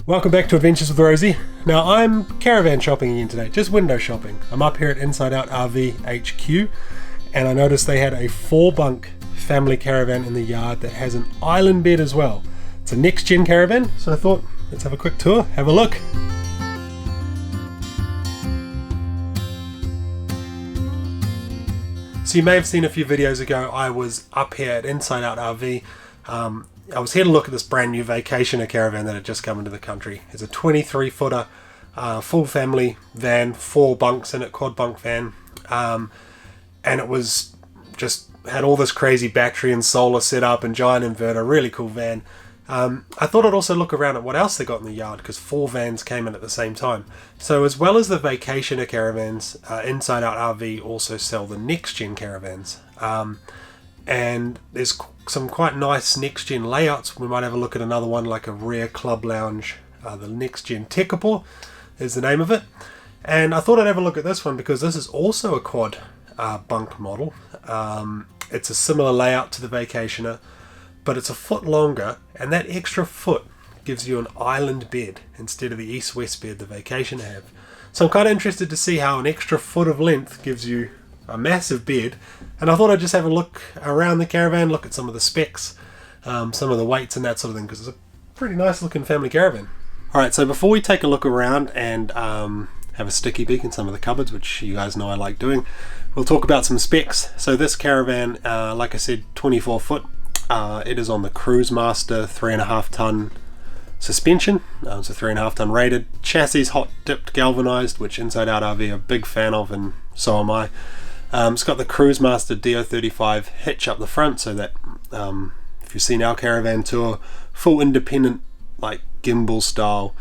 Welcome back to Adventures with Rosy. Now I'm caravan shopping again today, just window shopping. I'm up here at InsideOut RV HQ and I noticed they had a 4-bunk family caravan in the yard that has an island bed as well. It's a NextGen Caravan, so I thought let's have a quick tour, have a look. So you may have seen a few videos ago, I was up here at InsideOut RV. I was here to look at this brand new Vacationer caravan that had just come into the country. It's a 23-footer full family van, 4 bunks in it, quad bunk van, and it was just had all this crazy battery and solar setup and giant inverter, really cool van. I thought I'd also look around at what else they got in the yard because 4 vans came in at the same time. So as well as the Vacationer caravans, InsideOut RV also sell the NextGen caravans. And there's some quite nice NextGen layouts. We might have a look at another one like a rear club lounge. The NextGen Tekapō is the name of it. And I thought I'd have a look at this one because this is also a quad bunk model. It's a similar layout to the Vacationer, but it's a foot longer, and that extra foot gives you an island bed instead of the east-west bed the Vacationer have. So I'm kind of interested to see how an extra foot of length gives you a massive bed, and I thought I'd just have a look around the caravan, look at some of the specs, some of the weights and that sort of thing, because it's a pretty nice looking family caravan. Alright, so before we take a look around and have a sticky beak in some of the cupboards, which you guys know I like doing, we'll talk about some specs. So this caravan, like I said, 24 foot. It is on the Cruise Master 3.5 ton suspension, so 3.5 ton rated. Chassis hot dipped galvanized, which InsideOut RV are a big fan of, and so am I. It's got the Cruise Master DO35 hitch up the front, so that if you've seen our caravan tour, full independent like gimbal style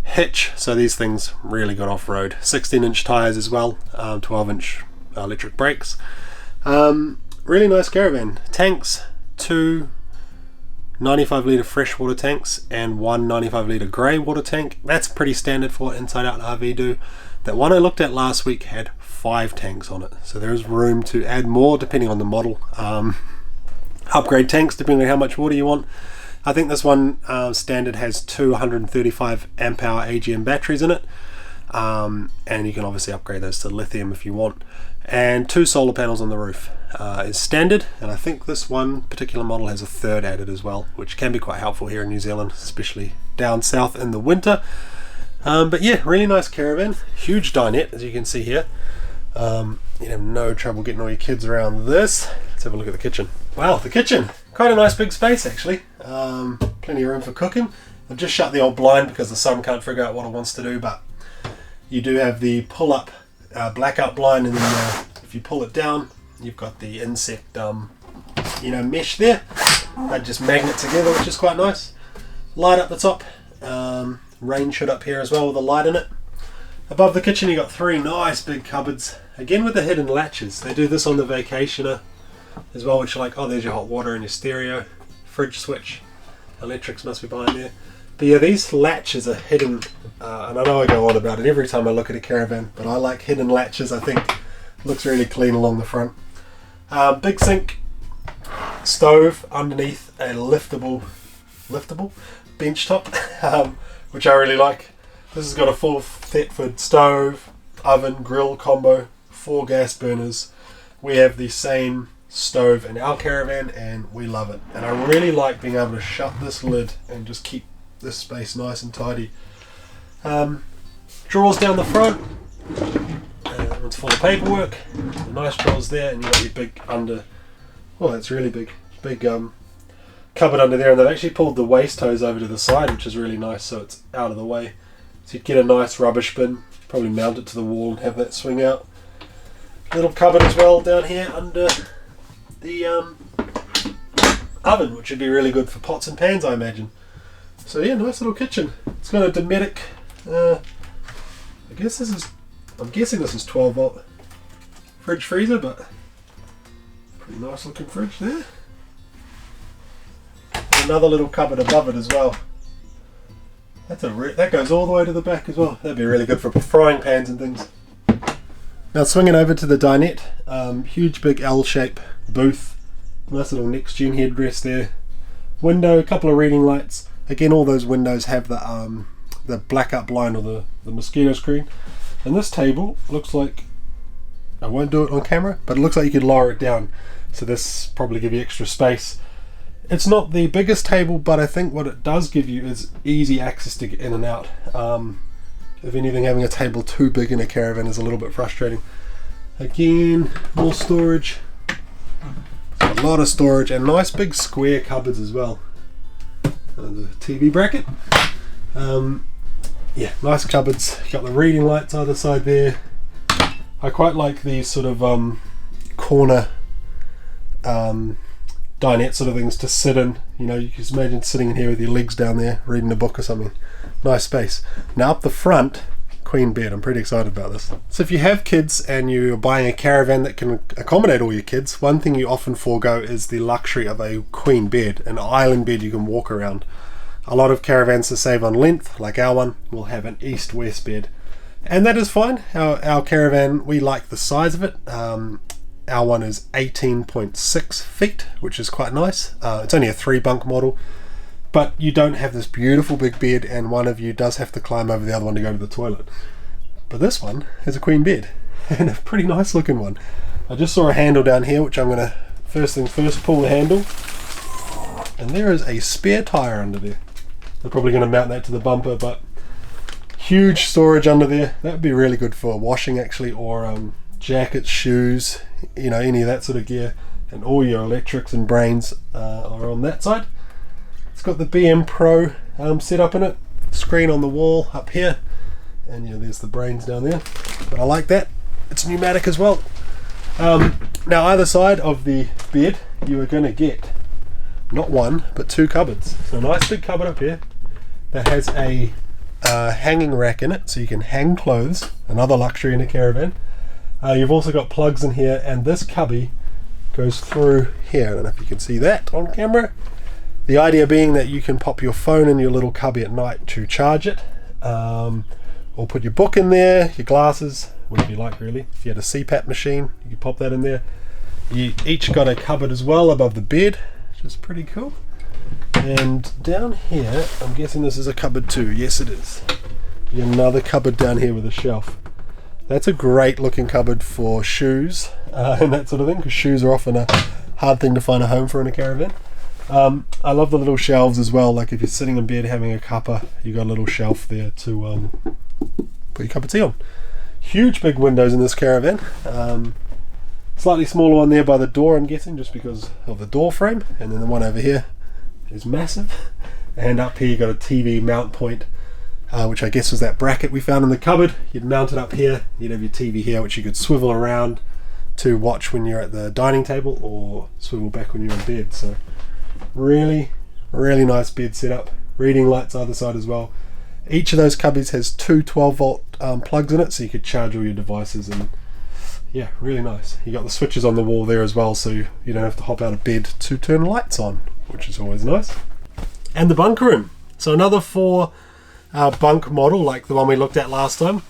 hitch, so these things really got off-road. 16-inch tires as well, 12-inch electric brakes. Really nice caravan. Tanks, 2 95 litre freshwater tanks and 1 95 litre grey water tank. That's pretty standard for what InsideOut RV do. That one I looked at last week had 5 tanks on it, so there is room to add more depending on the model. Upgrade tanks depending on how much water you want. I think this one standard has 2 135 amp hour AGM batteries in it, and you can obviously upgrade those to lithium if you want, and 2 solar panels on the roof is standard, and I think this one particular model has a 3rd added as well, which can be quite helpful here in New Zealand, especially down south in the winter. But yeah, really nice caravan, huge dinette as you can see here. You have no trouble getting all your kids around this. Let's have a look at the kitchen. Wow, the kitchen, quite a nice big space actually. Plenty of room for cooking. I've just shut the old blind because the son can't figure out what it wants to do, but you do have the pull-up blackout blind, and then if you pull it down, you've got the insect mesh there that just magnet together, which is quite nice. Light up the top, rain shoot up here as well with a light in it. Above the kitchen you got 3 nice big cupboards, again with the hidden latches. They do this on the Vacationer as well, which are like, oh, there's your hot water and your stereo, fridge switch, electrics must be behind there. But yeah, these latches are hidden, and I know I go on about it every time I look at a caravan, but I like hidden latches. I think it looks really clean along the front. Big sink, stove underneath a liftable bench top, which I really like. This has got a full Thetford stove, oven, grill combo, 4 gas burners. We have the same stove in our caravan and we love it. And I really like being able to shut this lid and just keep this space nice and tidy. Drawers down the front. It's full of paperwork. Nice drawers there, and you've got your big that's really big cupboard under there, and they've actually pulled the waste hose over to the side, which is really nice, so it's out of the way. So you'd get a nice rubbish bin, probably mount it to the wall and have that swing out. Little cupboard as well down here under the oven, which would be really good for pots and pans, I imagine. So yeah, nice little kitchen. It's got a Dometic, I'm guessing this is 12 volt fridge freezer, but pretty nice looking fridge there. Another little cupboard above it as well. That goes all the way to the back as well. That'd be really good for frying pans and things. Now swinging over to the dinette, huge big L-shape booth, nice little NextGen headrest there, window, a couple of reading lights. Again, all those windows have the the blackout blind or the mosquito screen. And this table looks like, I won't do it on camera, but it looks like you could lower it down. So this probably give you extra space. It's not the biggest table, but I think what it does give you is easy access to get in and out. If anything, having a table too big in a caravan is a little bit frustrating. Again, more storage. A lot of storage and nice big square cupboards as well. And the TV bracket. Yeah, nice cupboards. Got the reading lights either side there. I quite like these sort of corner dinette sort of things to sit in. You know, you can just imagine sitting in here with your legs down there reading a book or something. Nice space. Now up the front, queen bed. I'm pretty excited about this. So if you have kids and you're buying a caravan that can accommodate all your kids, one thing you often forego is the luxury of a queen bed, an island bed you can walk around. A lot of caravans to save on length, like our one, will have an east-west bed. And that is fine. Our caravan, we like the size of it. Our one is 18.6 feet, which is quite nice. It's only a 3-bunk model, but you don't have this beautiful big bed and one of you does have to climb over the other one to go to the toilet. But this one is a queen bed, and a pretty nice looking one. I just saw a handle down here, which I'm going to, first thing first, pull the handle. And there is a spare tyre under there. They're probably going to mount that to the bumper, but huge storage under there. That would be really good for washing actually, or jackets, shoes, you know, any of that sort of gear. And all your electrics and brains are on that side. It's got the BM Pro set up in it. Screen on the wall up here. And yeah, there's the brains down there. But I like that. It's pneumatic as well. Now either side of the bed you are going to get not one but 2 cupboards. So a nice big cupboard up here that has a hanging rack in it, so you can hang clothes, another luxury in a caravan. You've also got plugs in here, and this cubby goes through here. I don't know if you can see that on camera. The idea being that you can pop your phone in your little cubby at night to charge it, or put your book in there, your glasses, whatever you like really. If you had a CPAP machine, you could pop that in there. You each got a cupboard as well above the bed, which is pretty cool. And down here, I'm guessing this is a cupboard too. Yes, it is. Another cupboard down here with a shelf. That's a great looking cupboard for shoes and that sort of thing, because shoes are often a hard thing to find a home for in a caravan. I love the little shelves as well. Like if you're sitting in bed having a cuppa, you got a little shelf there to put your cup of tea on. Huge big windows in this caravan. Slightly smaller one there by the door, I'm guessing, just because of the door frame, and then the one over here is massive. And up here you got a TV mount point, which I guess was that bracket we found in the cupboard. You'd mount it up here, you'd have your TV here, which you could swivel around to watch when you're at the dining table, or swivel back when you're in bed. So really nice bed setup. Reading lights either side as well. Each of those cubbies has 2 12-volt plugs in it, so you could charge all your devices. And yeah, really nice. You got the switches on the wall there as well, so you don't have to hop out of bed to turn lights on, which is always nice. And the bunker room. So another 4 bunk model like the one we looked at last time.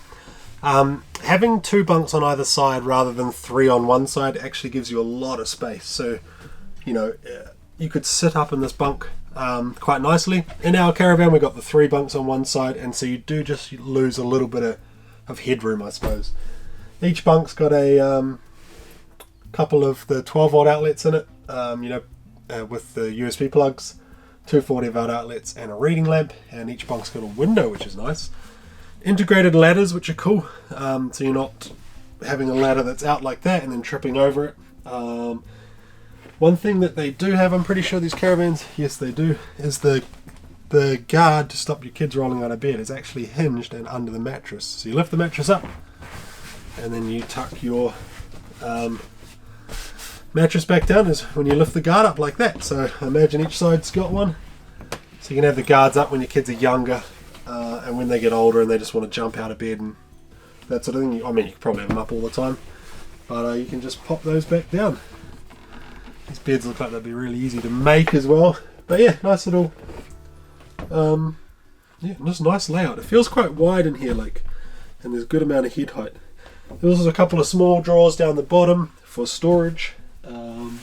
Having 2 bunks on either side rather than 3 on one side actually gives you a lot of space. So, you know, you could sit up in this bunk quite nicely. In our caravan we got the 3 bunks on one side, and so you do just lose a little bit of headroom, I suppose. Each bunk's got a couple of the 12-volt outlets in it, with the USB plugs, 2 40-volt outlets and a reading lamp, and each bunk's got a window, which is nice. Integrated ladders, which are cool, so you're not having a ladder that's out like that and then tripping over it. One thing that they do have, I'm pretty sure these caravans, yes they do, is the guard to stop your kids rolling out of bed is actually hinged and under the mattress. So you lift the mattress up, and then you tuck your mattress back down is when you lift the guard up like that. So imagine each side's got one. So you can have the guards up when your kids are younger, and when they get older and they just want to jump out of bed and that sort of thing. I mean, you can probably have them up all the time, but you can just pop those back down. These beds look like they'd be really easy to make as well. But yeah, nice little, just nice layout. It feels quite wide in here, like, and there's a good amount of head height. There's also a couple of small drawers down the bottom for storage, and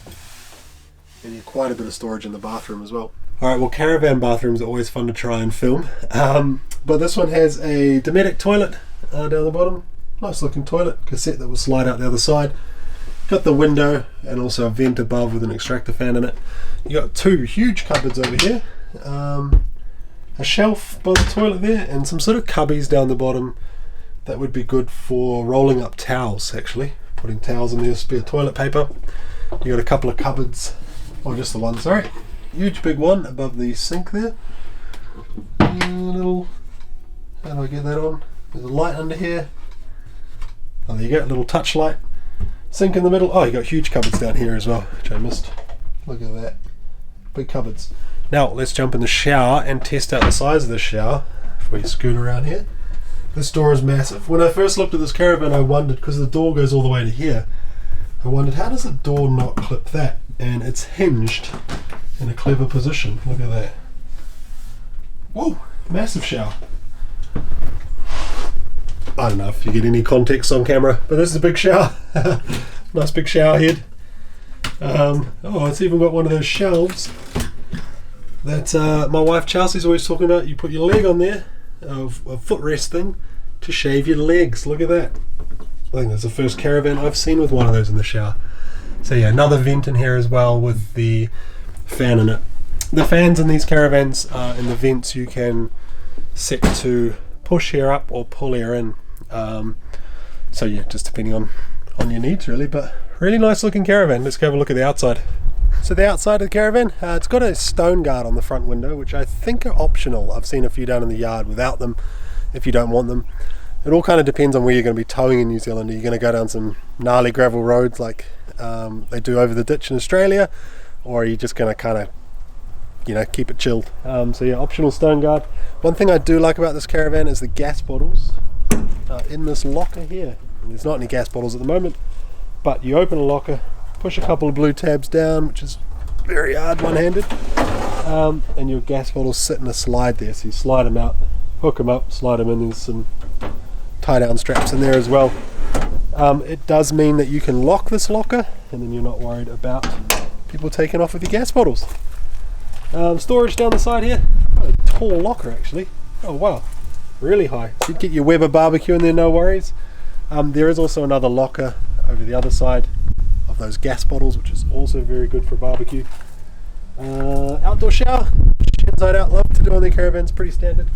quite a bit of storage in the bathroom as well. Alright, well, caravan bathrooms are always fun to try and film, but this one has a Dinette toilet down the bottom. Nice looking toilet, cassette that will slide out the other side. Got the window and also a vent above with an extractor fan in it. You got two huge cupboards over here, a shelf by the toilet there, and some sort of cubbies down the bottom that would be good for rolling up towels, actually. Putting towels in there, spare toilet paper. You got a couple of cupboards, or just the one, sorry. Huge big one above the sink there. Little, how do I get that on? There's a light under here. Oh, there you go, little touch light. Sink in the middle. Oh, you got huge cupboards down here as well, which I missed. Look at that. Big cupboards. Now, let's jump in the shower and test out the size of the shower if we scoot around here. This door is massive. When I first looked at this caravan, I wondered, because the door goes all the way to here, I wondered, how does the door not clip that? And it's hinged in a clever position. Look at that. Whoa, massive shower. I don't know if you get any context on camera, but this is a big shower. Nice big shower head. Oh, it's even got one of those shelves that my wife Chelsea's always talking about. You put your leg on there, a footrest thing, to shave your legs. Look at that. I think that's the first caravan I've seen with one of those in the shower. So yeah, another vent in here as well with the fan in it. The fans in these caravans and the vents you can set to push air up or pull air in. So yeah, just depending on your needs really, but really nice looking caravan. Let's go have a look at the outside. So the outside of the caravan, it's got a stone guard on the front window, which I think are optional. I've seen a few down in the yard without them if you don't want them. It all kind of depends on where you're going to be towing in New Zealand. Are you going to go down some gnarly gravel roads like they do over the ditch in Australia, or are you just going to kind of, you know, keep it chilled? So yeah, optional stone guard. One thing I do like about this caravan is the gas bottles in this locker here. And there's not any gas bottles at the moment, but you open a locker, push a couple of blue tabs down, which is very hard one-handed, and your gas bottles sit in a slide there. So you slide them out, hook them up, slide them in. There's some tie-down straps in there as well. It does mean that you can lock this locker, and then you're not worried about people taking off with your gas bottles. Storage down the side here. A tall locker actually. Oh wow, really high. So you'd get your Weber barbecue in there, no worries. There is also another locker over the other side of those gas bottles, which is also very good for barbecue. Outdoor shower, which InsideOut love to do on their caravans, pretty standard.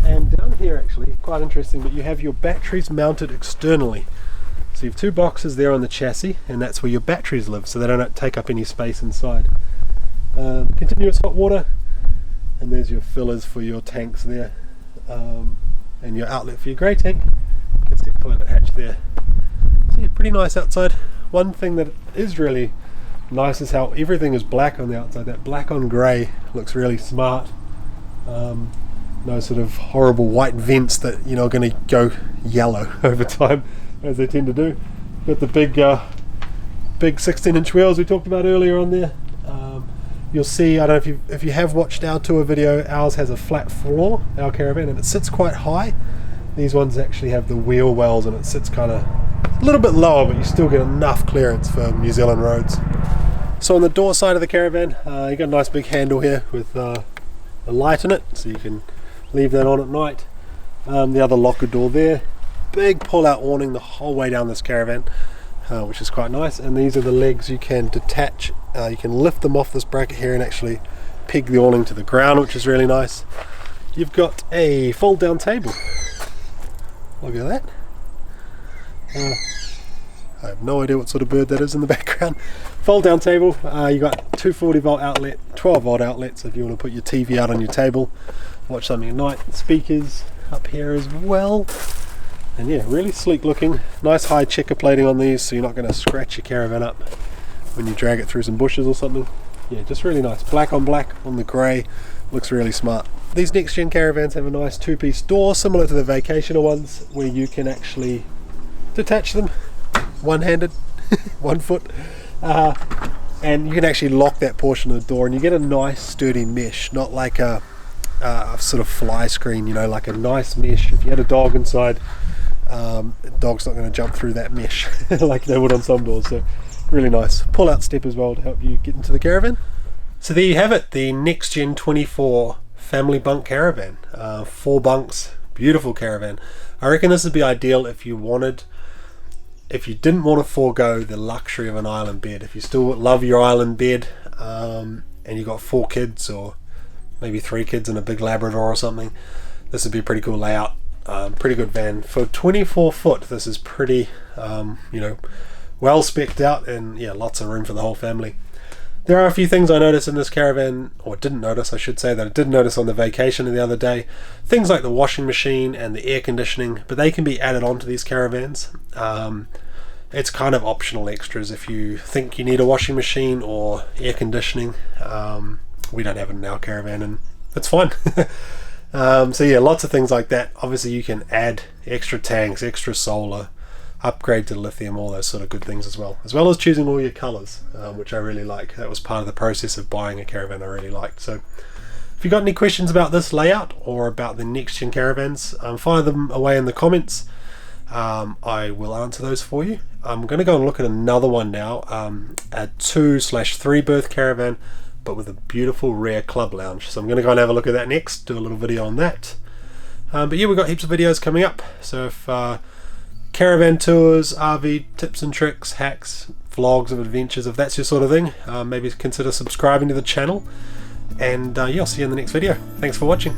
And down here actually, quite interesting, but you have your batteries mounted externally. So you have two boxes there on the chassis, and that's where your batteries live, so they don't take up any space inside. Continuous hot water, and there's your fillers for your tanks there, and your outlet for your grey tank. Cassette toilet hatch there. So yeah, pretty nice outside. One thing that is really nice is how everything is black on the outside. That black on grey looks really smart. No sort of horrible white vents that you're not going to go yellow over time, as they tend to do. Got the big 16-inch wheels we talked about earlier on there. You'll see, I don't know if you have watched our tour video, ours has a flat floor, our caravan, and it sits quite high. These ones actually have the wheel wells, and it sits kind of a little bit lower, but you still get enough clearance for New Zealand roads. So on the door side of the caravan, you got a nice big handle here with a light in it, so you can leave that on at night. The other locker door there, big pull-out awning the whole way down this caravan, which is quite nice. And these are the legs you can detach. You can lift them off this bracket here and actually peg the awning to the ground, which is really nice. You've got a fold-down table. Look at that. I have no idea what sort of bird that is in the background. Fold down table. You got 240 volt outlet, 12 volt outlets if you want to put your TV out on your table, watch something at night. Speakers up here as well, and yeah, really sleek looking. Nice high checker plating on these, so you're not going to scratch your caravan up when you drag it through some bushes or something. Yeah, just really nice. Black on the grey, looks really smart. These NextGen caravans have a nice two-piece door similar to the Vacationer ones, where you can actually detach them one-handed, 1 foot, and you can actually lock that portion of the door, and you get a nice sturdy mesh, not like a sort of fly screen, you know, like a nice mesh. If you had a dog inside, the dog's not going to jump through that mesh like they would on some doors. So really nice. Pull out step as well to help you get into the caravan. So there you have it, the NextGen 24 family bunk caravan. 4 bunks, beautiful caravan. I reckon this would be ideal if you didn't want to forego the luxury of an island bed. If you still love your island bed, and you got 4 kids or maybe 3 kids and a big Labrador or something, this would be a pretty cool layout. Pretty good van. For 24 foot, this is pretty, well specced out, and yeah, lots of room for the whole family. There are a few things I noticed in this caravan, or didn't notice, I should say, that I did notice on the Vacationer the other day. Things like the washing machine and the air conditioning, but they can be added onto these caravans. It's kind of optional extras if you think you need a washing machine or air conditioning. We don't have it in our caravan, and it's fine. So yeah, lots of things like that. Obviously you can add extra tanks, extra solar, upgrade to lithium, all those sort of good things as well as choosing all your colors, which I really like. That was part of the process of buying a caravan I really liked. So if you got any questions about this layout or about the NextGen caravans, fire them away in the comments. I will answer those for you. I'm going to go and look at another one now, a 2/3 berth caravan, but with a beautiful rear club lounge. So I'm going to go and have a look at that next, do a little video on that. But yeah, we've got heaps of videos coming up. So if caravan tours, RV tips and tricks, hacks, vlogs of adventures, if that's your sort of thing, maybe consider subscribing to the channel. And yeah, I'll see you in the next video. Thanks for watching.